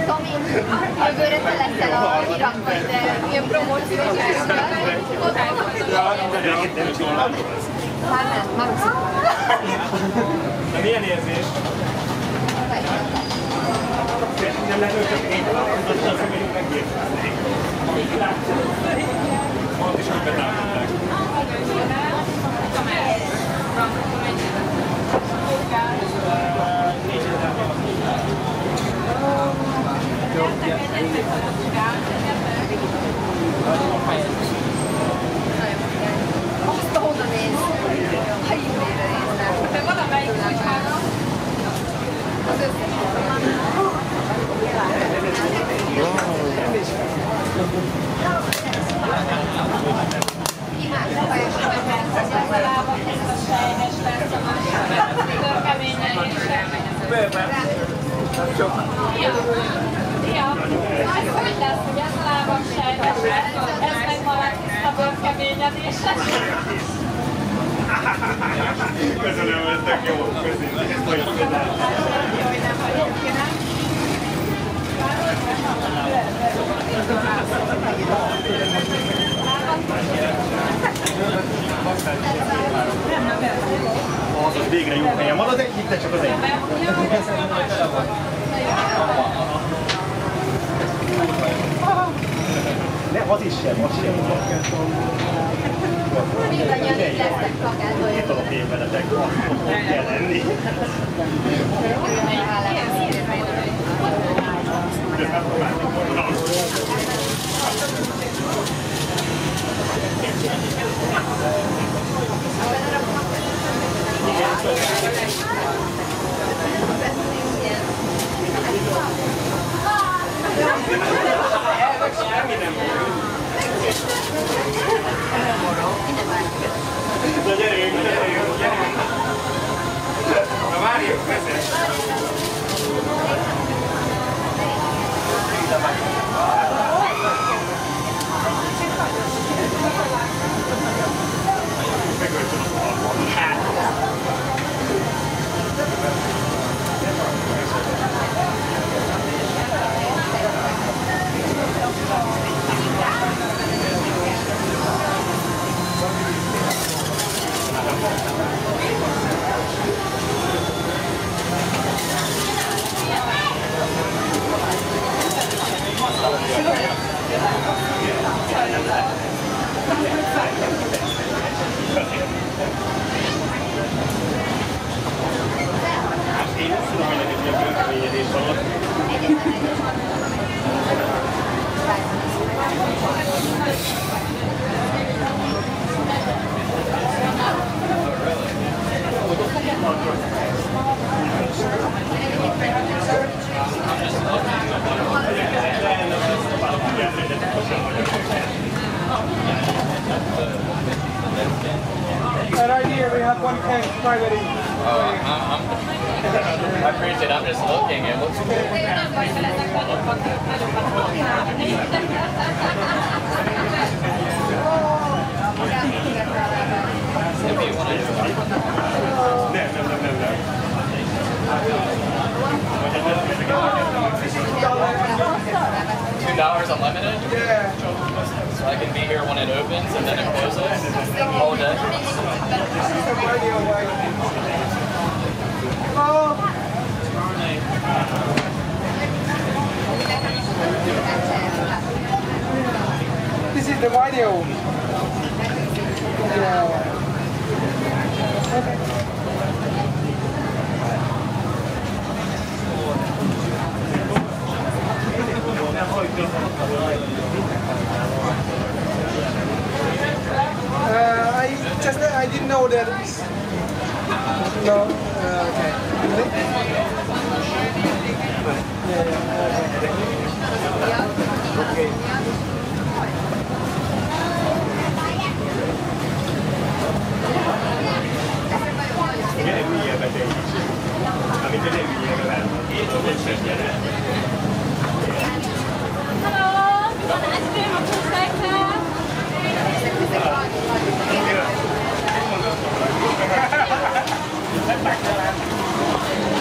Tomi, jövőre te leszel a Irak, vagy milyen promóciós Már nem, már de milyen érzés? Nem lehet őket így alapítani, azt mondjuk megírtani. Ott is úgy betállították. Azt honnan néz? Ha e-mailre néznek. Te valamelyik kicsára? Az összes. Imádom, ha és a lábak, ez a sejnes lesz a másik. Törkeményen is. Ja, ez hogy lesz, hogy ez a lábak sejnes lesz, ez meg marad tiszta bőrkeményedése. Köszönöm, ez tök jó. Köszönöm, ezt nagyon köszönöm. Hogy nem vagyok ki, nem? Az végre jó helyen van, az egyik, de csak az egyik. Nem, az is sem, az sem. Mindannyian itt lesznek plakátolni. Itt adok én veletek, ott kell lenni. Semmi nem de gyerünk, gyerünk! Na várjuk, veszed! Megöltöm a falban. Én azt tudom, hogy neked ilyen bőnkeményedés van. Right here we have one case private. I appreciate it. I'm just looking. It looks good. If you want $2 unlimited? Yeah. So I can be here when it opens and then it closes all day? This is the video. Yeah. Okay. I didn't know that it's no. Okay. Okay. Igen, egy új élvetény is. Ami Yeah.